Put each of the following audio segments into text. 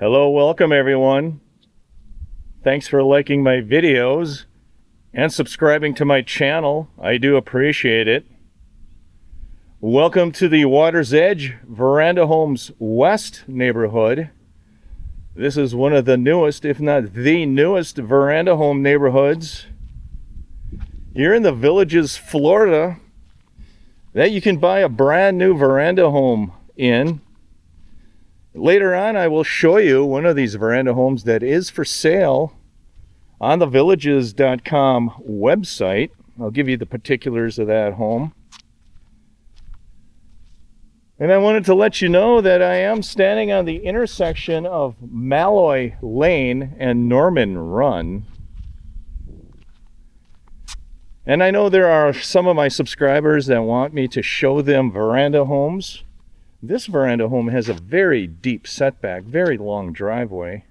Hello, welcome everyone. Thanks for liking my videos and subscribing to my channel. I do appreciate it. Welcome to the Waters Edge Veranda Homes West neighborhood. This is one of the newest, if not the newest, veranda home neighborhoods here in the Villages, Florida, that you can buy a brand new veranda home in. Later on, I will show you one of these veranda homes that is for sale on the villages.com website. I'll give you the particulars of that home. And I wanted to let you know that I am standing on the intersection of Malloy Lane and Norman Run. And I know there are some of my subscribers that want me to show them veranda homes. This veranda home has a very deep setback, very long driveway.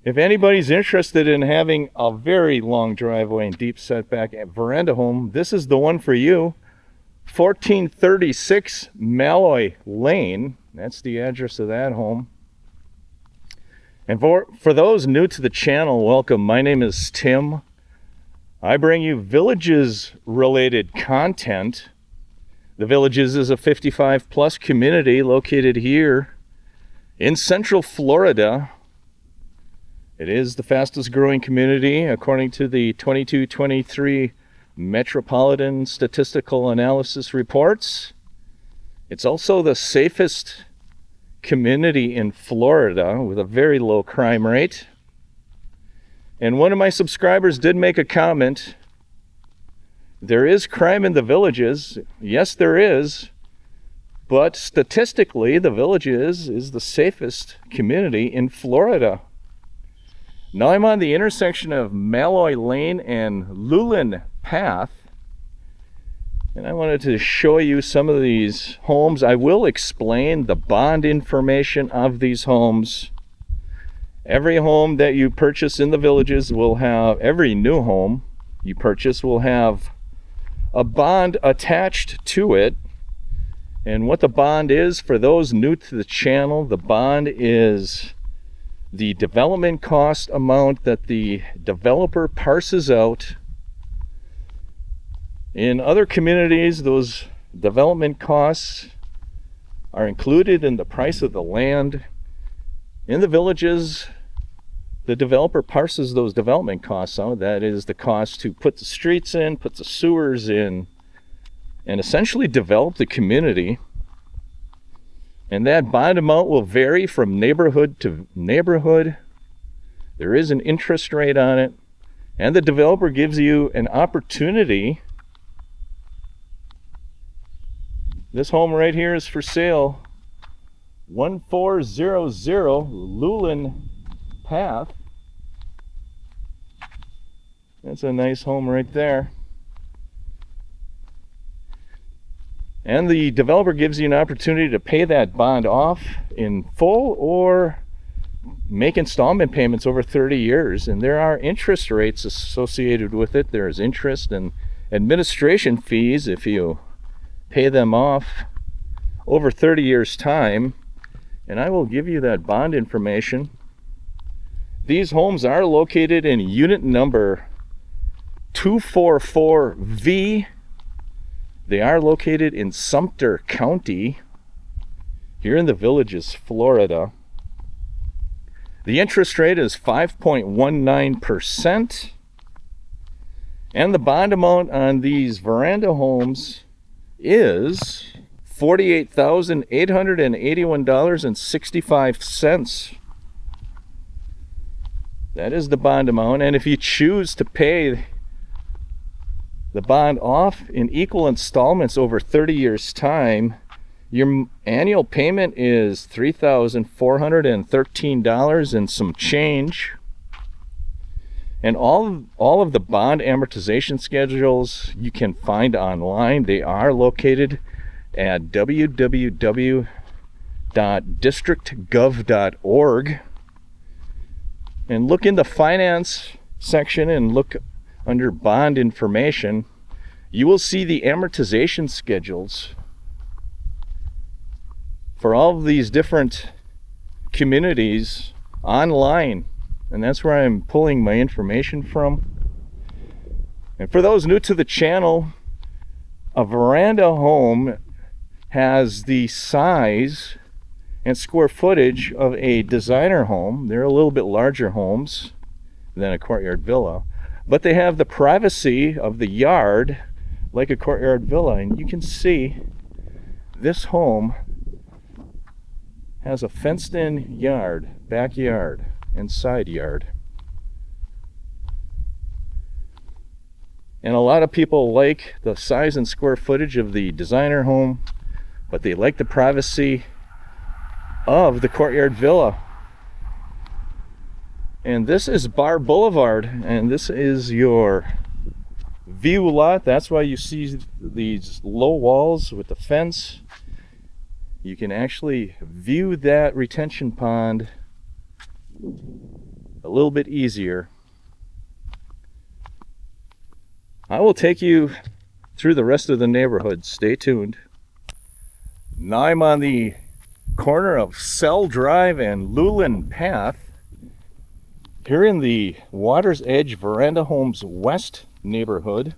If anybody's interested in having a very long driveway and deep setback veranda home, this is the one for you. 1436 Malloy Lane, that's the address of that home. And for those new to the channel, welcome. My name is Tim. I bring you Villages-related content. The Villages is a 55-plus community located here in Central Florida. It is the fastest growing community according to the 22-23 Metropolitan Statistical Analysis reports. It's also the safest community in Florida with a very low crime rate. And one of my subscribers did make a comment. There is crime in the Villages. Yes, there is. But statistically, the Villages is the safest community in Florida. Now I'm on the intersection of Malloy Lane and Lulin Path. And I wanted to show you some of these homes. I will explain the bond information of these homes. Every home that you purchase in the Villages will have, every new home you purchase will have a bond attached to it. And what the bond is, for those new to the channel, the bond is the development cost amount that the developer parses out. In other communities, those development costs are included in the price of the land. In the Villages, the developer parses those development costs out. That is the cost to put the streets in, put the sewers in, and essentially develop the community. And that bond amount will vary from neighborhood to neighborhood. There is an interest rate on it, and the developer gives you an opportunity. This home right here is for sale. 1400 Lulin Path. That's a nice home right there. And the developer gives you an opportunity to pay that bond off in full or make installment payments over 30 years. And there are interest rates associated with it. There is interest and administration fees if you pay them off over 30 years' time. And I will give you that bond information. These homes are located in unit number 244V. They are located in Sumter County, here in the Villages, Florida. The interest rate is 5.19%. And the bond amount on these veranda homes is $48,881.65. That is the bond amount. And if you choose to pay the bond off in equal installments over 30 years' time, your annual payment is $3,413 and some change. And all of the bond amortization schedules you can find online. They are located at www.districtgov.org. And look in the finance section and look under bond information. You will see the amortization schedules for all of these different communities online, and that's where I'm pulling my information from. And for those new to the channel, a veranda home has the size and square footage of a designer home. They're a little bit larger homes than a courtyard villa, but they have the privacy of the yard like a courtyard villa. And you can see this home has a fenced-in yard, backyard, and side yard. And a lot of people like the size and square footage of the designer home, but they like the privacy of the courtyard villa. And this is Bar Boulevard, and this is your view lot. That's why you see these low walls with the fence. You can actually view that retention pond a little bit easier. I will take you through the rest of the neighborhood. Stay tuned. Now I'm on the corner of Cell Drive and Lulen Path here in the Waters Edge Veranda Homes West neighborhood.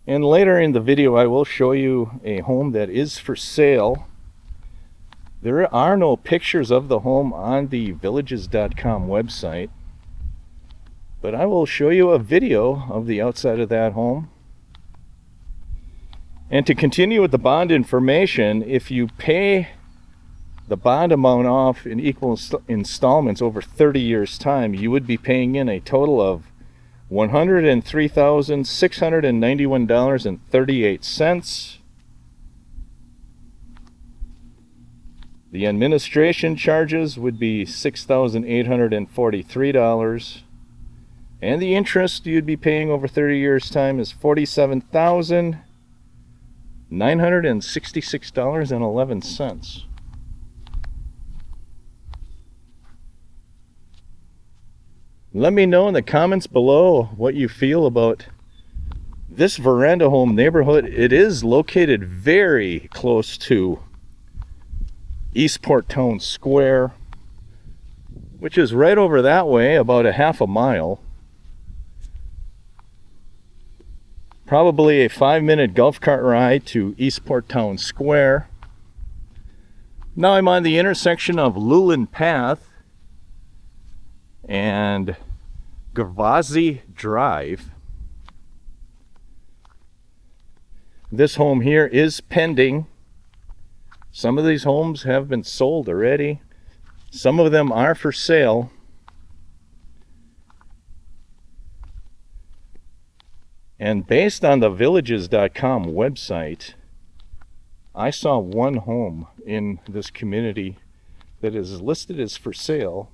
And later in the video I will show you a home that is for sale. There are no pictures of the home on the villages.com website, but I will show you a video of the outside of that home. And to continue with the bond information, if you pay the bond amount off in equal installments over 30 years time, you would be paying in a total of $103,691.38. The administration charges would be $6,843, and the interest you'd be paying over 30 years time is $47,966.11. Let me know in the comments below what you feel about this veranda home neighborhood. It is located very close to Eastport Town Square, which is right over that way, about a half a mile. Probably a 5-minute golf cart ride to Eastport Town Square. Now I'm on the intersection of Lulen Path and Gavazi Drive. This home here is pending. Some of these homes have been sold already. Some of them are for sale. And based on the villages.com website, I saw one home in this community that is listed as for sale.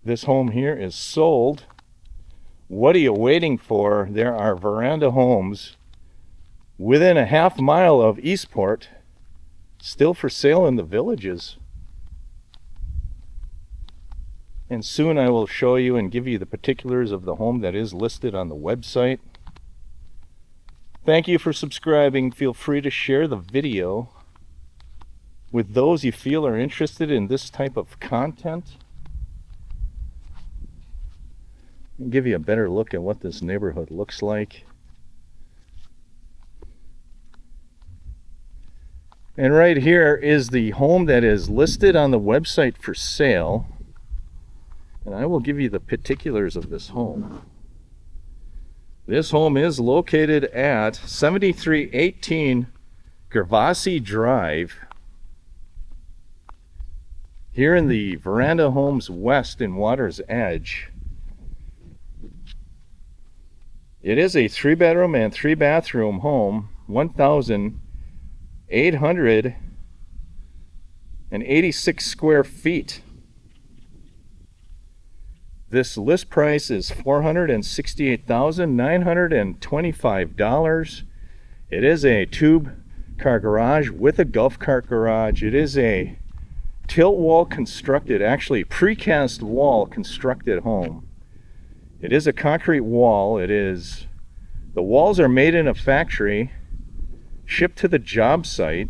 This home here is sold. What are you waiting for? There are veranda homes within a half mile of Eastport still for sale in the Villages. And soon I will show you and give you the particulars of the home that is listed on the website. Thank you for subscribing. Feel free to share the video with those you feel are interested in this type of content. And give you a better look at what this neighborhood looks like. And right here is the home that is listed on the website for sale. And I will give you the particulars of this home. This home is located at 7318 Gavazi Drive, here in the Veranda Homes West in Waters Edge. It is a 3-bedroom and 3-bathroom home, 1,886 square feet. This list price is $468,925. It is a tube car garage with a golf cart garage. It is a tilt wall constructed, actually precast wall constructed home. It is a concrete wall. It is The walls are made in a factory, shipped to the job site,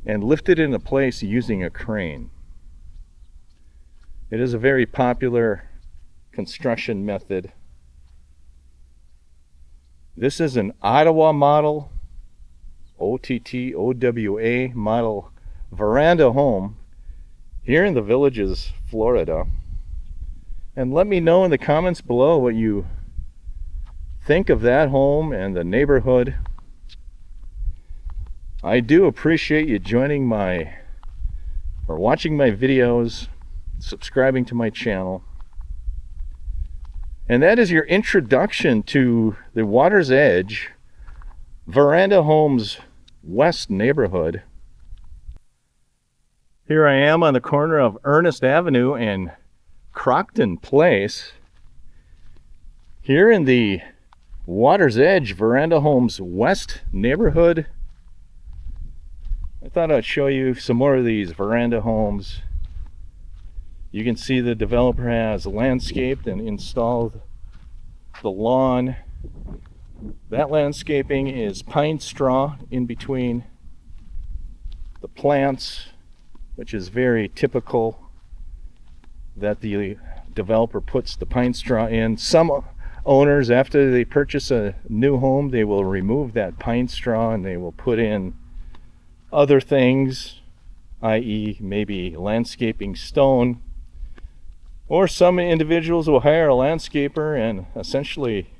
and lifted into place using a crane. It is a very popular construction method. This is an Ottawa model, OTTOWA model veranda home here in the Villages, Florida. And let me know in the comments below what you think of that home and the neighborhood. I do appreciate you joining or watching my videos, subscribing to my channel. And that is your introduction to the Waters Edge Veranda Homes West neighborhood. Here I am on the corner of Ernest Avenue and Crockton Place, here in the Waters Edge Veranda Homes West neighborhood. I thought I'd show you some more of these veranda homes. You can see the developer has landscaped and installed the lawn. That landscaping is pine straw in between the plants, which is very typical that the developer puts the pine straw in. Some owners, after they purchase a new home, they will remove that pine straw and they will put in other things, i.e. maybe landscaping stone. Or some individuals will hire a landscaper and essentially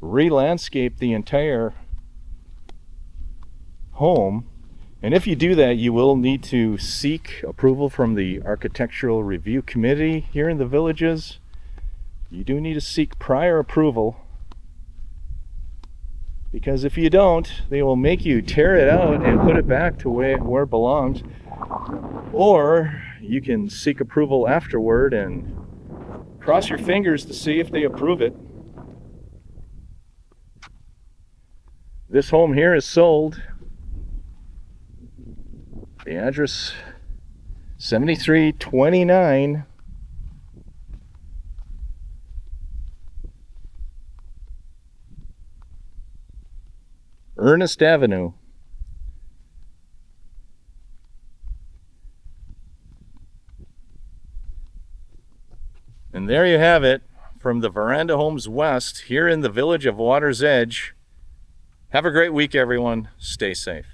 re-landscape the entire home. And if you do that, you will need to seek approval from the Architectural Review Committee here in the Villages. You do need to seek prior approval, because if you don't, they will make you tear it out and put it back to where it belongs. Or you can seek approval afterward and cross your fingers to see if they approve it. This home here is sold. The address 7329 Ernest Avenue. And there you have it from the Veranda Homes West here in the village of Waters Edge. Have a great week, everyone. Stay safe.